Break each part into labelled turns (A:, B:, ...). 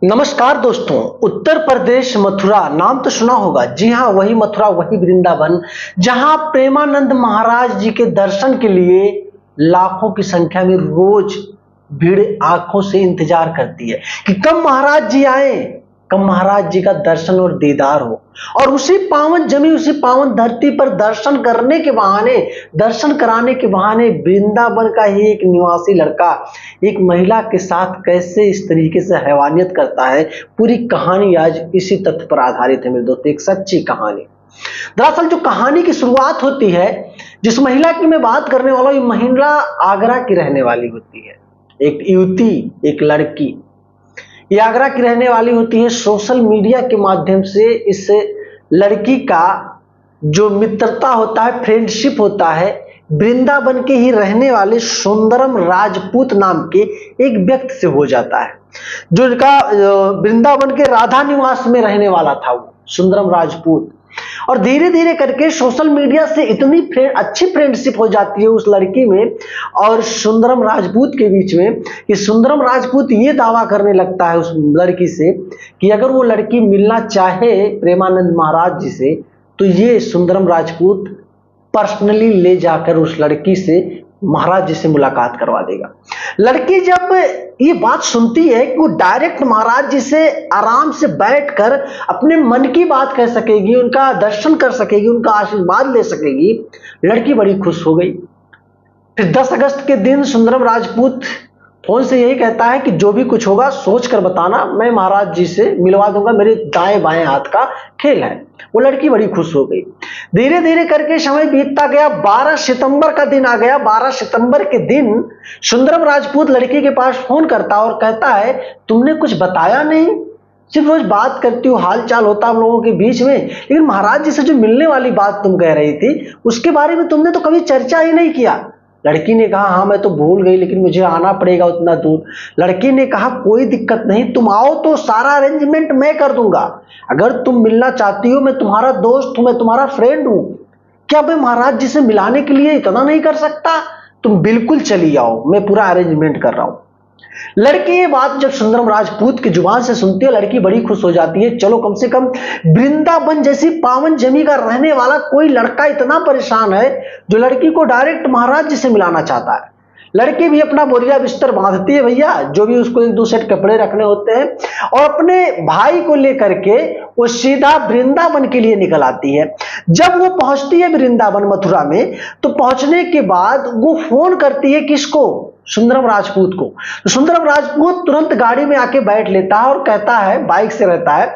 A: नमस्कार दोस्तों। उत्तर प्रदेश मथुरा नाम तो सुना होगा। जी हाँ, वही मथुरा, वही वृंदावन, जहां प्रेमानंद महाराज जी के दर्शन के लिए लाखों की संख्या में रोज भीड़ आंखों से इंतजार करती है कि कब महाराज जी आए, कब महाराज जी का दर्शन और दीदार हो। और उसी पावन जमी, उसी पावन धरती पर दर्शन करने के बहाने, दर्शन कराने के बहाने वृंदावन का ही एक निवासी लड़का एक महिला के साथ कैसे इस तरीके से हैवानियत करता है, पूरी कहानी आज इसी तथ्य पर आधारित है मेरे दोस्तों। एक सच्ची कहानी। दरअसल जो कहानी की शुरुआत होती है, जिस महिला की मैं बात करने वाला हूं, ये महिला आगरा की रहने वाली होती है। एक युवती, एक लड़की, ये आगरा की रहने वाली होती है। सोशल मीडिया के माध्यम से इस लड़की का जो मित्रता होता है, फ्रेंडशिप होता है, वृंदावन के ही रहने वाले सुंदरम राजपूत नाम के एक व्यक्ति से हो जाता है, जो इनका वृंदावन के राधा निवास में रहने वाला था वो सुंदरम राजपूत। और धीरे धीरे करके सोशल मीडिया से इतनी अच्छी फ्रेंडशिप हो जाती है उस लड़की में और सुंदरम राजपूत के बीच में कि सुंदरम राजपूत ये दावा करने लगता है उस लड़की से कि अगर वो लड़की मिलना चाहे प्रेमानंद महाराज जी से, तो ये सुंदरम राजपूत पर्सनली ले जाकर उस लड़की से महाराज जी से मुलाकात करवा देगा। लड़की जब ये बात सुनती है कि वो डायरेक्ट महाराज जी से आराम से बैठकर अपने मन की बात कह सकेगी, उनका दर्शन कर सकेगी, उनका आशीर्वाद ले सकेगी, लड़की बड़ी खुश हो गई। फिर 10 अगस्त के दिन सुंदरम राजपूत फोन से यही कहता है कि जो भी कुछ होगा सोच कर बताना, मैं महाराज जी से मिलवा दूंगा, मेरे दाएं बाएं हाथ का खेल है। वो लड़की बड़ी खुश हो गई। धीरे धीरे करके समय बीतता गया। 12 सितंबर का दिन आ गया। 12 सितंबर के दिन सुंदरम राजपूत लड़की के पास फोन करता और कहता है, तुमने कुछ बताया नहीं, सिर्फ रोज बात करती हो, हाल चाल होता हम लोगों के बीच में, लेकिन महाराज जी से जो मिलने वाली बात तुम कह रही थी उसके बारे में तुमने तो कभी चर्चा ही नहीं किया। लड़की ने कहा, हाँ मैं तो भूल गई, लेकिन मुझे आना पड़ेगा उतना दूर। लड़की ने कहा, कोई दिक्कत नहीं, तुम आओ तो सारा अरेंजमेंट मैं कर दूंगा। अगर तुम मिलना चाहती हो, मैं तुम्हारा दोस्त हूं, मैं तुम्हारा फ्रेंड हूं, क्या मैं महाराज जी से मिलाने के लिए इतना नहीं कर सकता? तुम बिल्कुल चली आओ, मैं पूरा अरेंजमेंट कर रहा हूं। लड़की ये बात जब सुंदरम राजपूत की जुबान से सुनती है, लड़की बड़ी खुश हो जाती है। चलो कम से कम वृंदावन जैसी पावन जमी का रहने वाला कोई लड़का इतना परेशान है जो लड़की को डायरेक्ट महाराज जी से मिलाना चाहता है। लड़की भी अपना बोरिया बिस्तर बांधती है, भैया जो भी उसको 1-2 सेट कपड़े रखने होते हैं, और अपने भाई को लेकर के वो सीधा वृंदावन के लिए निकल आती है। जब वो पहुंचती है वृंदावन मथुरा में, तो पहुंचने के बाद वो फोन करती है किसको? सुंदरम राजपूत को। तो सुंदरम राजपूत तुरंत गाड़ी में आके बैठ लेता है और कहता है, बाइक से रहता है,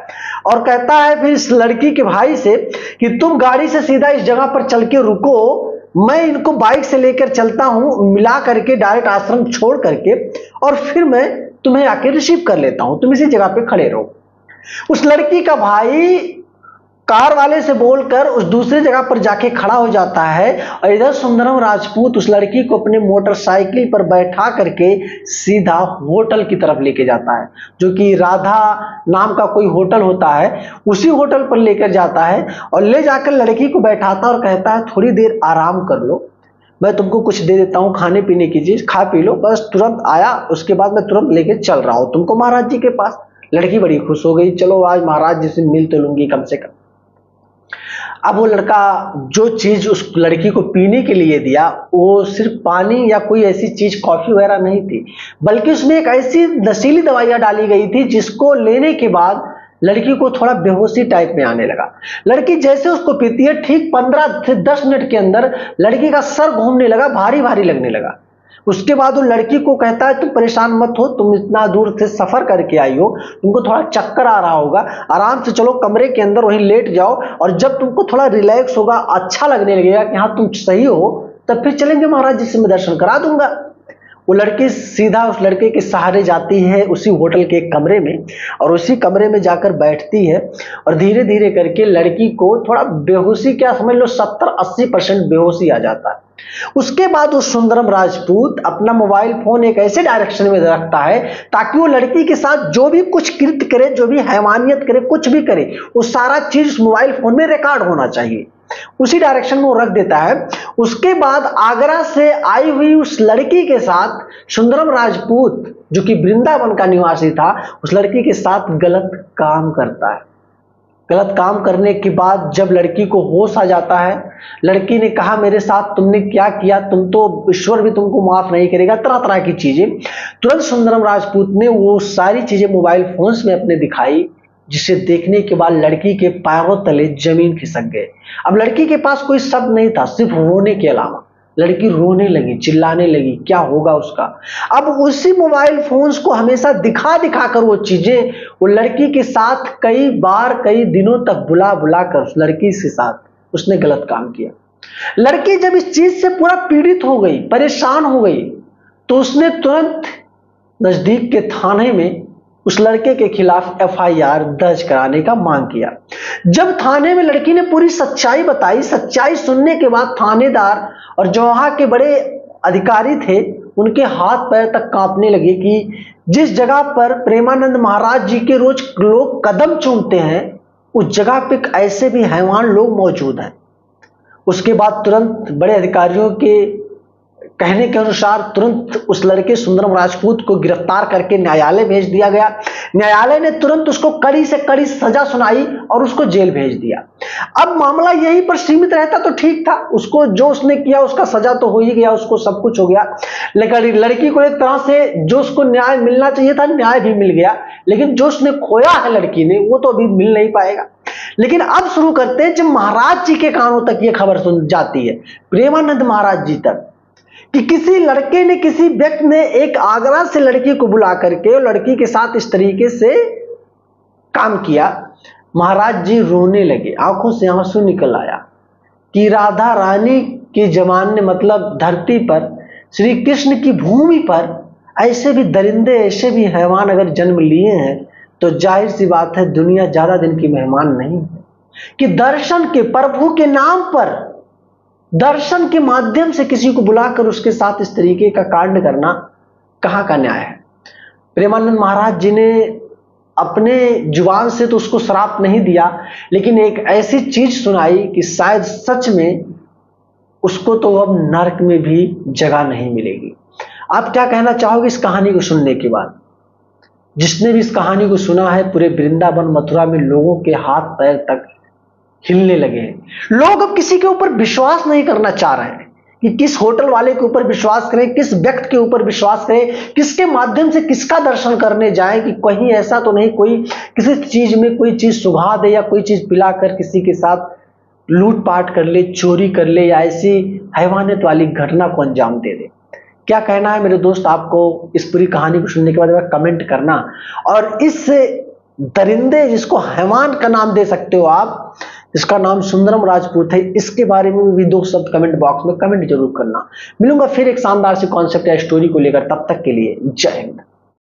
A: और कहता है फिर इस लड़की के भाई से कि तुम गाड़ी से सीधा इस जगह पर चल के रुको, मैं इनको बाइक से लेकर चलता हूं, मिला करके डायरेक्ट आश्रम छोड़ करके, और फिर मैं तुम्हें आके रिसीव कर लेता हूं, तुम इसी जगह पे खड़े रहो। उस लड़की का भाई कार वाले से बोलकर उस दूसरी जगह पर जाके खड़ा हो जाता है, और इधर सुंदरम राजपूत उस लड़की को अपने मोटरसाइकिल पर बैठा करके सीधा होटल की तरफ लेके जाता है, जो कि राधा नाम का कोई होटल होता है, उसी होटल पर लेकर जाता है। और ले जाकर लड़की को बैठाता और कहता है, थोड़ी देर आराम कर लो, मैं तुमको कुछ दे देता हूं खाने पीने की चीज, खा पी लो, बस तुरंत आया, उसके बाद मैं तुरंत लेके चल रहा हूं तुमको महाराज जी के पास। लड़की बड़ी खुश हो गई, चलो आज महाराज जी से मिल तो लूंगी कम से कम। अब वो लड़का जो चीज उस लड़की को पीने के लिए दिया, वो सिर्फ पानी या कोई ऐसी चीज, कॉफी वगैरह नहीं थी, बल्कि उसमें एक ऐसी नशीली दवाइयां डाली गई थी जिसको लेने के बाद लड़की को थोड़ा बेहोशी टाइप में आने लगा। लड़की जैसे उसको पीती है, ठीक 15 से 10 मिनट के अंदर लड़की का सर घूमने लगा, भारी भारी लगने लगा। उसके बाद वो लड़की को कहता है, तुम परेशान मत हो, तुम इतना दूर से सफर करके आई हो, तुमको थोड़ा चक्कर आ रहा होगा, आराम से चलो कमरे के अंदर वहीं लेट जाओ, और जब तुमको थोड़ा रिलैक्स होगा, अच्छा लगने लगेगा कि हाँ तुम सही हो, तब फिर चलेंगे महाराज जी से, मैं दर्शन करा दूंगा। वो लड़की सीधा उस लड़के के सहारे जाती है उसी होटल के एक कमरे में, और उसी कमरे में जाकर बैठती है, और धीरे धीरे करके लड़की को थोड़ा बेहोशी, क्या समझ लो 70-80% बेहोशी आ जाता है। उसके बाद वो सुंदरम राजपूत अपना मोबाइल फोन एक ऐसे डायरेक्शन में रखता है ताकि वो लड़की के साथ जो भी कुछ कृत्य करे, जो भी हैवानियत करे, कुछ भी करे, वो सारा चीज उस मोबाइल फोन में रिकॉर्ड होना चाहिए। उसी डायरेक्शन में वो रख देता है। उसके बाद आगरा से आई हुई उस लड़की के साथ सुंदरम राजपूत, जो कि वृंदावन का निवासी था, उस लड़की के साथ गलत काम करता है। गलत काम करने के बाद जब लड़की को होश आ जाता है, लड़की ने कहा मेरे साथ तुमने क्या किया, तुम तो ईश्वर भी तुमको माफ नहीं करेगा, तरह तरह की चीजें। तुरंत सुंदरम राजपूत ने वो सारी चीजें मोबाइल फोन्स में अपने दिखाई, जिसे देखने के बाद लड़की के पैरों तले जमीन खिसक गए। अब लड़की के पास कोई शब्द नहीं था, सिर्फ रोने के अलावा। लड़की रोने लगी, चिल्लाने लगी, क्या होगा उसका। अब उसी मोबाइल फोन्स को हमेशा दिखा दिखा कर वो चीजें वो लड़की के साथ कई बार कई दिनों तक बुला बुला कर उस लड़की के साथ उसने गलत काम किया। लड़की जब इस चीज से पूरा पीड़ित हो गई, परेशान हो गई, तो उसने तुरंत नजदीक के थाने में उस लड़के के खिलाफ एफआईआर दर्ज कराने का मांग किया। जब थाने में लड़की ने पूरी सच्चाई बताई, सच्चाई सुनने के बाद थानेदार और जो वहां के बड़े अधिकारी थे, उनके हाथ पैर तक कांपने लगे कि जिस जगह पर प्रेमानंद महाराज जी के रोज लोग कदम चूमते हैं, उस जगह पे ऐसे भी हैवान लोग मौजूद हैं। उसके बाद तुरंत बड़े अधिकारियों के कहने के अनुसार तुरंत उस लड़के सुंदरम राजपूत को गिरफ्तार करके न्यायालय भेज दिया गया। न्यायालय ने तुरंत उसको कड़ी से कड़ी सजा सुनाई और उसको जेल भेज दिया। अब मामला यहीं पर सीमित रहता तो ठीक था, उसको जो उसने किया उसका सजा तो हो ही गया, उसको सब कुछ हो गया। लेकिन लड़की को एक तरह से जो उसको न्याय मिलना चाहिए था, न्याय भी मिल गया, लेकिन जो उसने खोया है लड़की ने, वो तो अभी मिल नहीं पाएगा। लेकिन अब शुरू करते हैं, जब महाराज जी के कानों तक ये खबर सुन जाती है, प्रेमानंद महाराज जी तक, कि किसी लड़के ने, किसी व्यक्ति ने एक आगरा से लड़की को बुला करके लड़की के साथ इस तरीके से काम किया, महाराज जी रोने लगे, आंखों से आंसू निकल आया कि राधा रानी के जमाने, मतलब धरती पर, श्री कृष्ण की भूमि पर ऐसे भी दरिंदे, ऐसे भी हैवान अगर जन्म लिए हैं, तो जाहिर सी बात है दुनिया ज्यादा दिन की मेहमान नहीं है कि दर्शन के, प्रभु के नाम पर दर्शन के माध्यम से किसी को बुलाकर उसके साथ इस तरीके का कांड करना कहां का न्याय है। प्रेमानंद महाराज जी ने अपने जुबान से तो उसको श्राप नहीं दिया, लेकिन एक ऐसी चीज सुनाई कि शायद सच में उसको तो अब नरक में भी जगह नहीं मिलेगी। आप क्या कहना चाहोगे इस कहानी को सुनने के बाद? जिसने भी इस कहानी को सुना है, पूरे वृंदावन मथुरा में लोगों के हाथ पैर तक हिलने लगे हैं। लोग अब किसी के ऊपर विश्वास नहीं करना चाह रहे हैं कि किस होटल वाले के ऊपर विश्वास करें, किस व्यक्ति के ऊपर विश्वास करें, किसके माध्यम से किसका दर्शन करने जाए, कि कहीं ऐसा तो नहीं कोई किसी चीज में कोई चीज सुघा दे या कोई चीज पिलाकर किसी के साथ लूटपाट कर ले, चोरी कर ले, या ऐसी हैवानियत वाली घटना को अंजाम दे दे। क्या कहना है मेरे दोस्त आपको इस पूरी कहानी को सुनने के बाद? कमेंट करना। और इस दरिंदे, जिसको हैवान का नाम दे सकते हो आप, इसका नाम सुंदरम राजपूत है, इसके बारे में भी 2 शब्द कमेंट बॉक्स में कमेंट जरूर करना। मिलूंगा फिर एक शानदार सी कॉन्सेप्ट या स्टोरी को लेकर, तब तक के लिए जय हिंद।